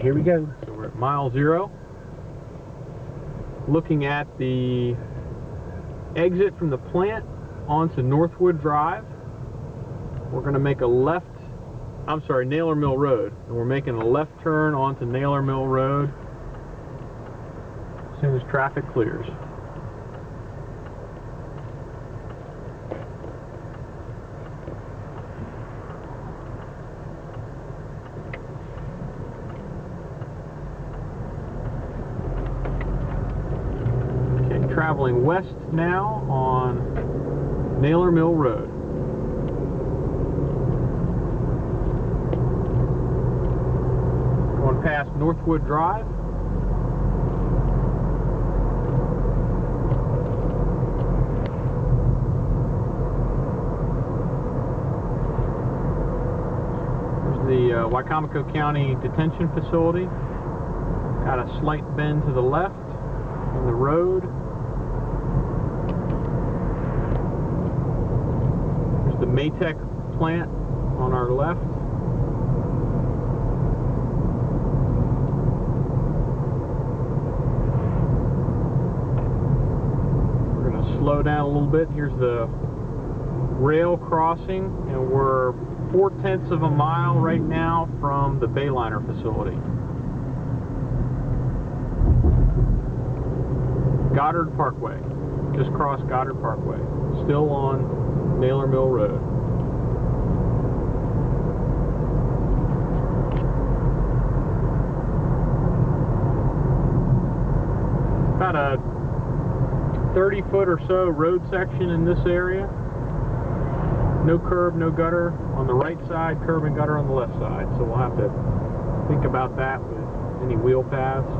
Here we go. So we're at mile 0. Looking at the exit from the plant onto Northwood Drive. We're going to make a left, Naylor Mill Road. And we're making a left turn onto Naylor Mill Road as soon as traffic clears. Traveling west now on Naylor Mill Road. Going past Northwood Drive. There's the Wicomico County Detention Facility. Got a slight bend to the left in the road. The Maytech plant on our left. We're going to slow down a little bit. Here's the rail crossing, and we're 4/10 of a mile right now from the Bayliner facility. Goddard Parkway. Just crossed Goddard Parkway. Still on Naylor Mill Road. About a 30-foot or so road section in this area. No curb, no gutter on the right side, curb and gutter on the left side. So we'll have to think about that with any wheel paths.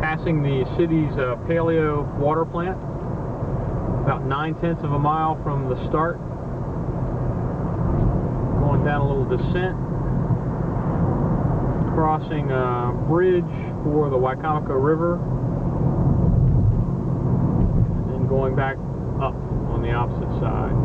Passing the city's Paleo water plant, about 9/10 of a mile from the start. Going down a little descent, crossing a bridge for the Wicomico River, and then going back up on the opposite side.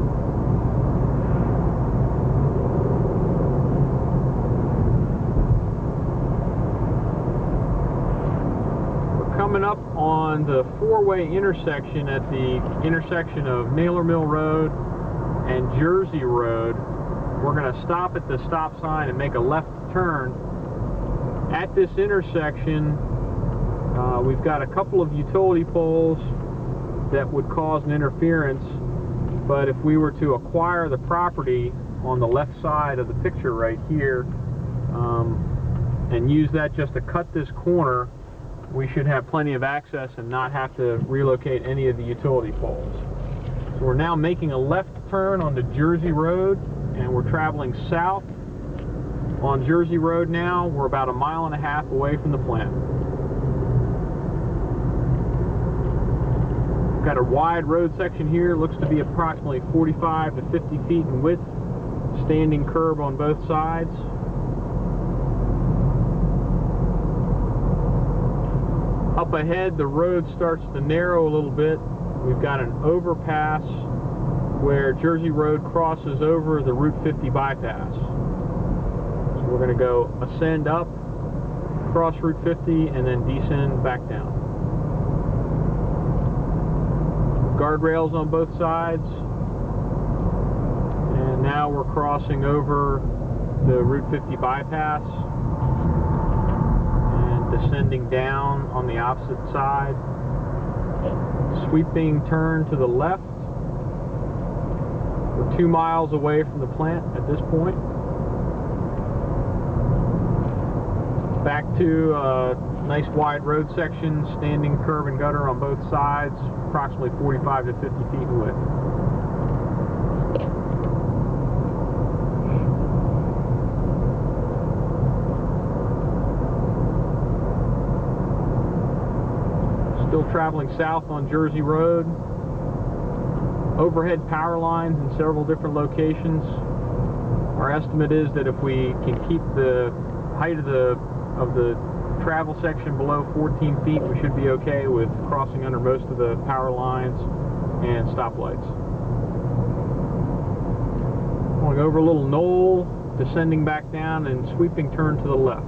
Coming up on the four-way intersection at the intersection of Naylor Mill Road and Jersey Road. We're going to stop at the stop sign and make a left turn. At this intersection, we've got a couple of utility poles that would cause an interference, but if we were to acquire the property on the left side of the picture right here and use that just to cut this corner, we should have plenty of access and not have to relocate any of the utility poles. So we're now making a left turn onto Jersey Road, and we're traveling south on Jersey Road now. We're about 1.5 miles away from the plant. We've got a wide road section here, looks to be approximately 45 to 50 feet in width, standing curb on both sides. Up ahead, the road starts to narrow a little bit. We've got an overpass where Jersey Road crosses over the Route 50 bypass. So we're going to go ascend up, cross Route 50, and then descend back down. Guardrails on both sides. And now we're crossing over the Route 50 bypass. Descending down on the opposite side, sweeping turn to the left. We're 2 miles away from the plant at this point. Back to a nice wide road section, standing curb and gutter on both sides, approximately 45 to 50 feet in width. Still traveling south on Jersey Road. Overhead power lines in several different locations. Our estimate is that if we can keep the height of the travel section below 14 feet, we should be okay with crossing under most of the power lines and stoplights. I'm going to go over a little knoll, descending back down and sweeping turn to the left.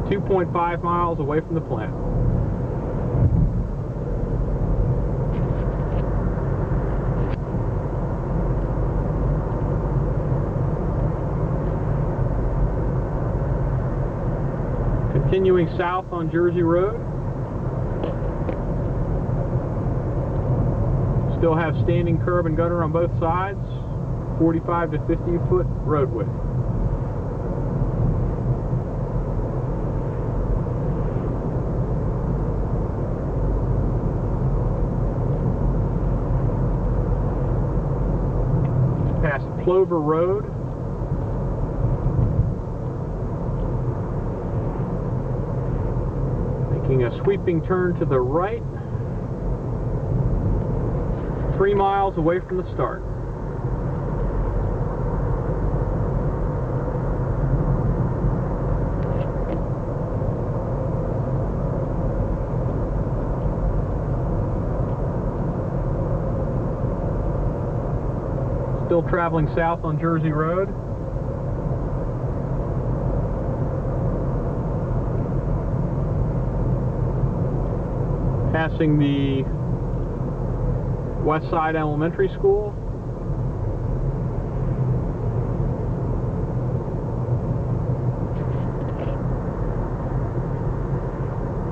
2.5 miles away from the plant. Continuing south on Jersey Road. Still have standing curb and gutter on both sides. 45 to 50 foot road width. Past Plover Road. Making a sweeping turn to the right. 3 miles away from the start. Still traveling south on Jersey Road. Passing the West Side Elementary School.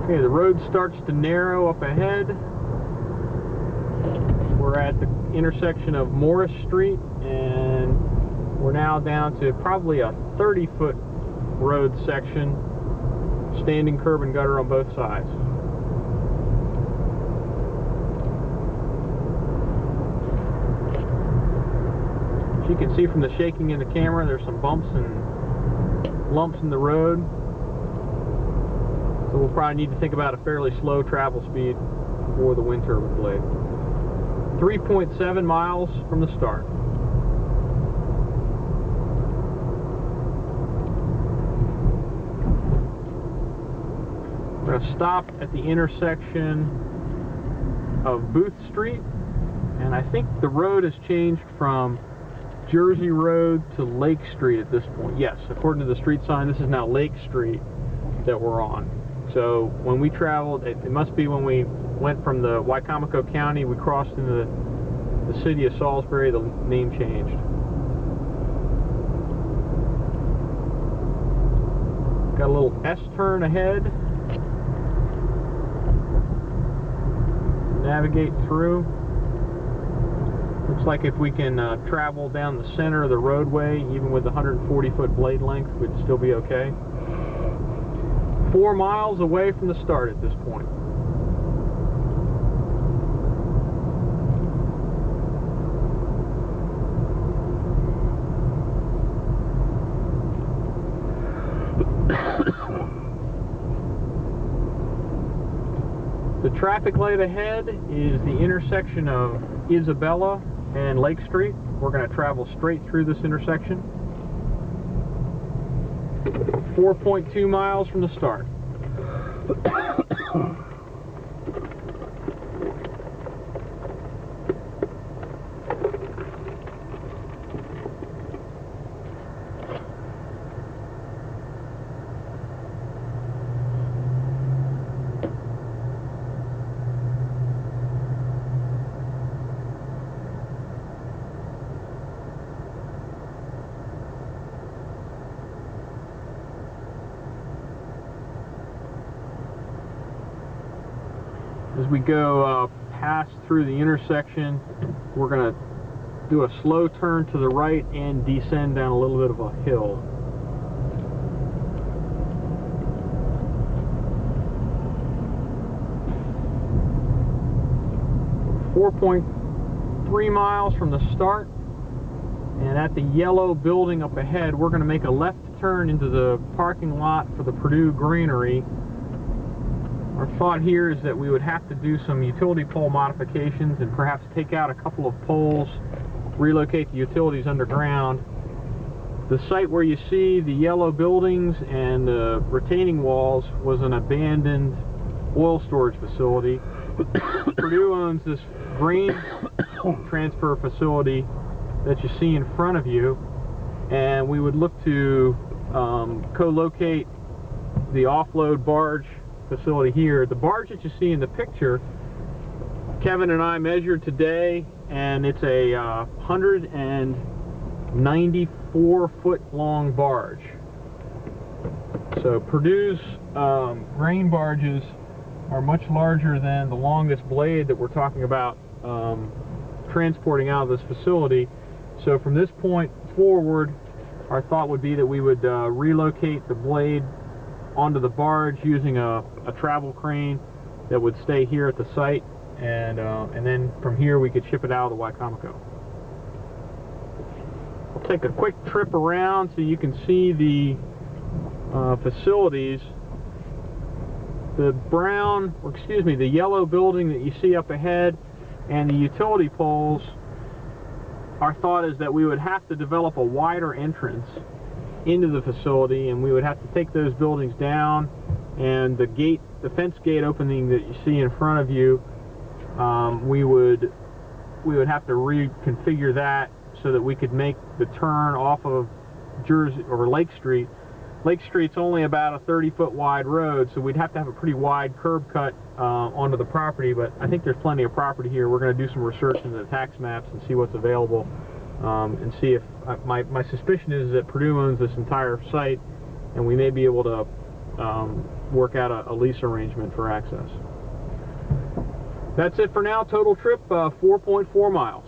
Okay, the road starts to narrow up ahead. We're at the intersection of Morris Street, and we're now down to probably a 30-foot road section, standing curb and gutter on both sides. As you can see from the shaking in the camera, there's some bumps and lumps in the road, so we'll probably need to think about a fairly slow travel speed for the wind turbine blade. 3.7 miles from the start. We're going to stop at the intersection of Booth Street, and I think the road has changed from Jersey Road to Lake Street at this point. Yes, according to the street sign, this is now Lake Street that we're on. So when we traveled, it must be when we went from the Wicomico County, we crossed into the city of Salisbury, the name changed. Got a little S-turn ahead. Navigate through. Looks like if we can travel down the center of the roadway, even with the 140-foot blade length, we'd still be okay. 4 miles away from the start at this point. The traffic light ahead is the intersection of Isabella and Lake Street. We're going to travel straight through this intersection. 4.2 miles from the start. As we go past through the intersection, we're going to do a slow turn to the right and descend down a little bit of a hill. We're 4.3 miles from the start, and at the yellow building up ahead, we're going to make a left turn into the parking lot for the Purdue Granary. Our thought here is that we would have to do some utility pole modifications and perhaps take out a couple of poles, relocate the utilities underground, The site where you see the yellow buildings and the retaining walls was an abandoned oil storage facility. Purdue owns this grain transfer facility that you see in front of you, and we would look to co-locate the offload barge facility here. The barge that you see in the picture, Kevin and I measured today, and it's a 194-foot long barge. So Purdue's grain barges are much larger than the longest blade that we're talking about transporting out of this facility. So from this point forward, our thought would be that we would relocate the blade onto the barge using a travel crane that would stay here at the site, and then from here we could ship it out of the Wicomico. We'll take a quick trip around so you can see the facilities. The the yellow building that you see up ahead and the utility poles, our thought is that we would have to develop a wider entrance into the facility, and we would have to take those buildings down, and the fence gate opening that you see in front of you, we would have to reconfigure that so that we could make the turn off of Jersey or Lake Street. Lake Street's only about a 30-foot wide road, so we'd have to have a pretty wide curb cut onto the property, but I think there's plenty of property here. We're going to do some research in the tax maps and see what's available, and see if my suspicion is that Purdue owns this entire site, and we may be able to work out a lease arrangement for access. That's it for now. Total trip 4.4 miles.